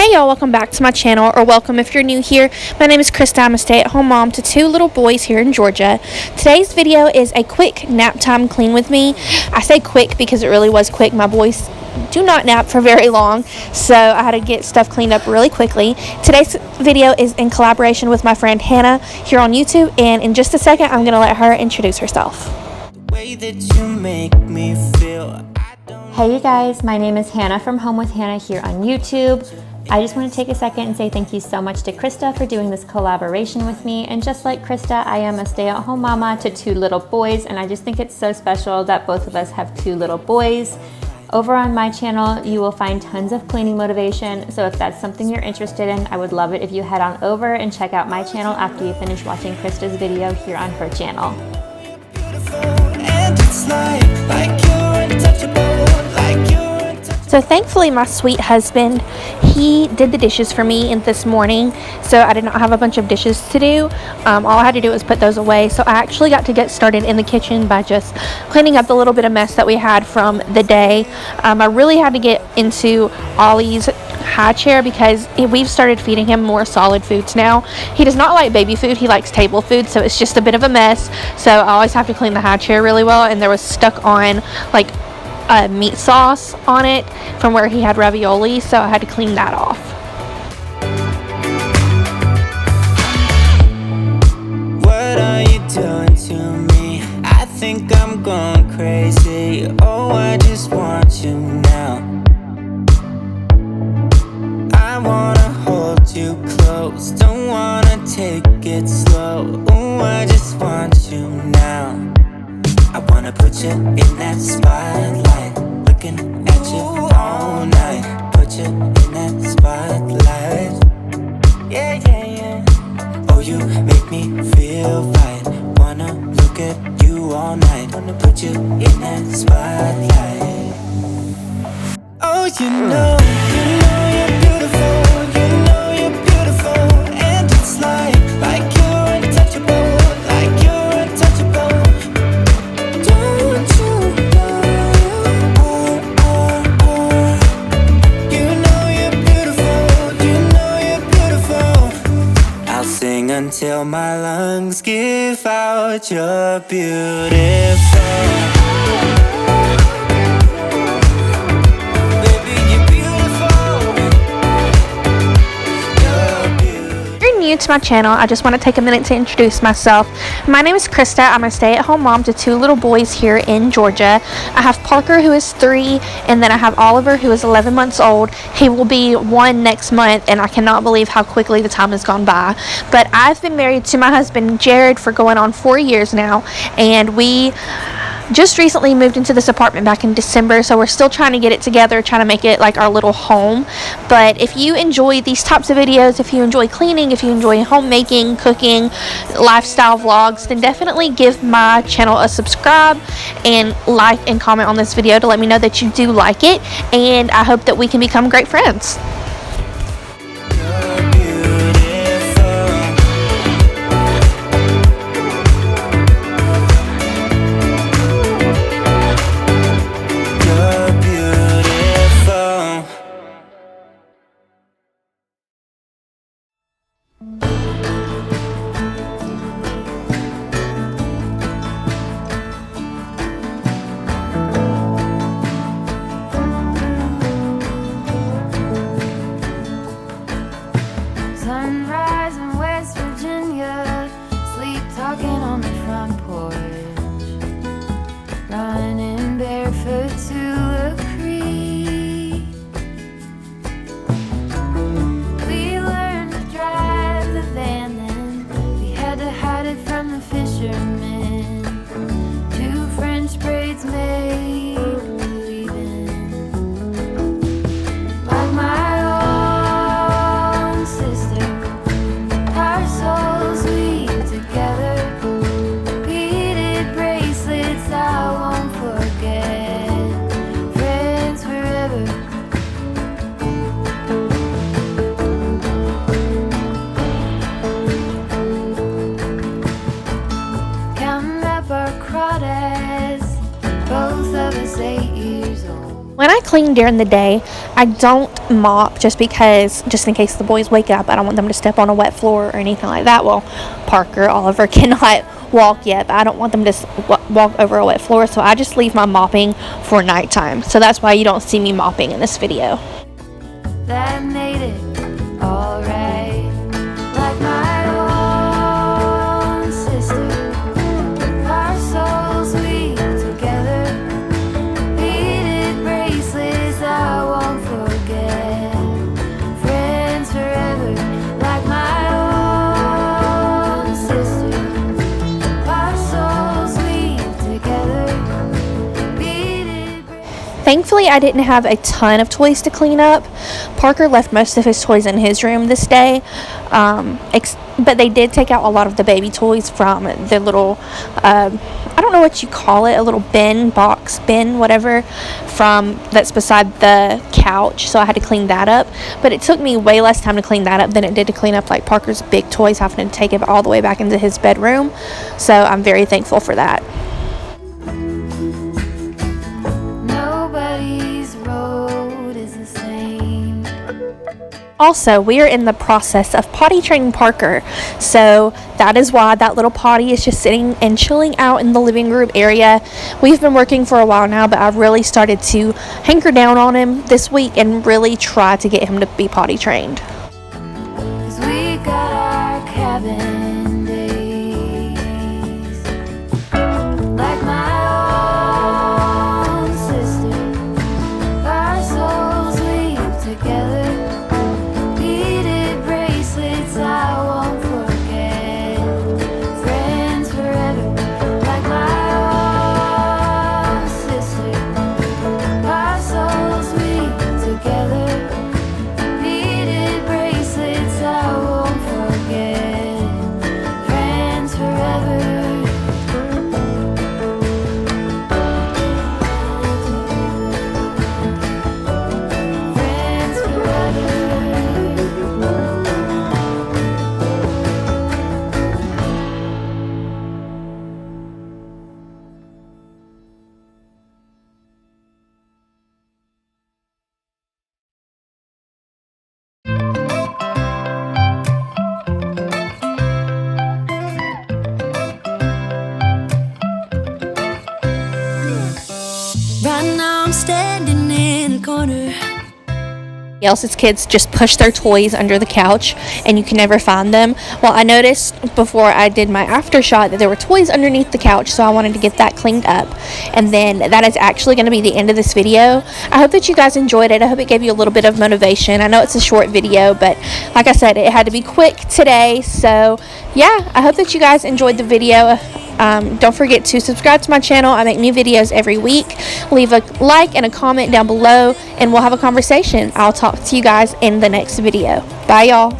Hey y'all, welcome back to my channel, or welcome if you're new here. My name is Krista. I'm a stay-at-home mom to two little boys here in Georgia. Today's video is a quick nap time clean with me. I say quick because it really was quick. My boys do not nap for very long, so I had to get stuff cleaned up really quickly. Today's video is in collaboration with my friend Hannah here on YouTube, and in just a second I'm going to let her introduce herself. The way that you make me feel. Hey you guys, my name is Hannah from Home with Hannah here on YouTube. I just want to take a second and say thank you so much to Krista for doing this collaboration with me. And just like Krista, I am a stay-at-home mama to two little boys, and I just think it's so special that both of us have two little boys. Over on my channel, you will find tons of cleaning motivation, so if that's something you're interested in, I would love it if you head on over and check out my channel after you finish watching Krista's video here on her channel. So thankfully my sweet husband, he did the dishes for me this morning, so I did not have a bunch of dishes to do. All I had to do was put those away, so I actually got to get started in the kitchen by just cleaning up the little bit of mess that we had from the day. I really had to get into Ollie's high chair because we've started feeding him more solid foods now. He does not like baby food, he likes table food, so it's just a bit of a mess. So I always have to clean the high chair really well, and there was stuck on like meat sauce on it from where he had ravioli, so I had to clean that off. What are you doing to me? I think I'm going crazy. Oh, I just want you now. I wanna hold you close, don't wanna take it slow. Oh, I just want you now. I wanna put you in that spotlight, looking at you all night. Put you in that spotlight. Yeah, yeah, yeah. Oh, you make me feel right. Wanna look at you all night. Wanna put you in that spotlight. Oh, you know you're beautiful. You know you're beautiful. And it's like you're untouchable. Like you're untouchable. Don't you know you know you're beautiful. You know you're beautiful. I'll sing until my lungs give out. You're beautiful. New to my channel, I just want to take a minute to introduce myself. My name is Krista. I'm a stay-at-home mom to two little boys here in Georgia. I have Parker, who is 3, and then I have Oliver, who is 11 months old. He will be 1 next month, and I cannot believe how quickly the time has gone by. But I've been married to my husband Jared for going on 4 years now, and we just recently moved into this apartment back in December, so we're still trying to get it together, trying to make it like our little home. But if you enjoy these types of videos, if you enjoy cleaning, if you enjoy homemaking, cooking, lifestyle vlogs, then definitely give my channel a subscribe and like and comment on this video to let me know that you do like it, and I hope that we can become great friends. clean during the day. I don't mop just in case the boys wake up. I don't want them to step on a wet floor or anything like that. Well, Oliver cannot walk yet, but I don't want them to walk over a wet floor, so I just leave my mopping for nighttime. So that's why you don't see me mopping in this video. That made it alright, like my own sister. Our souls weave together, beaded bracelets I won't forget. Friends forever, like my own sister. Our souls weave together, beaded bracelets. Thankfully, I didn't have a ton of toys to clean up. Parker left most of his toys in his room this day, but they did take out a lot of the baby toys from the little, I don't know what you call it, a little box bin, whatever, that's beside the couch, so I had to clean that up. But it took me way less time to clean that up than it did to clean up like Parker's big toys, having to take it all the way back into his bedroom. So I'm very thankful for that. Nobody's road is the same. Also, we are in the process of potty training Parker, so that is why that little potty is just sitting and chilling out in the living room area. We've been working for a while now, but I've really started to hanker down on him this week and really try to get him to be potty trained. 'Cause we got our cabin days, like my own sister. Our souls weave together, beaded bracelets I won't forget. Friends forever, like my own sister. Our souls weave together, beaded bracelets I won't forget. Friends forever. Friends forever. Right now I'm standing in the corner. Else's kids just push their toys under the couch and you can never find them. Well, I noticed before I did my after shot that there were toys underneath the couch, so I wanted to get that cleaned up. And then that is actually going to be the end of this video. I hope that you guys enjoyed it. I hope it gave you a little bit of motivation. I know it's a short video, but like I said, it had to be quick today. So yeah, I hope that you guys enjoyed the video. Don't forget to subscribe to my channel. I make new videos every week. Leave a like and a comment down below and we'll have a conversation. I'll talk to you guys in the next video. Bye, y'all.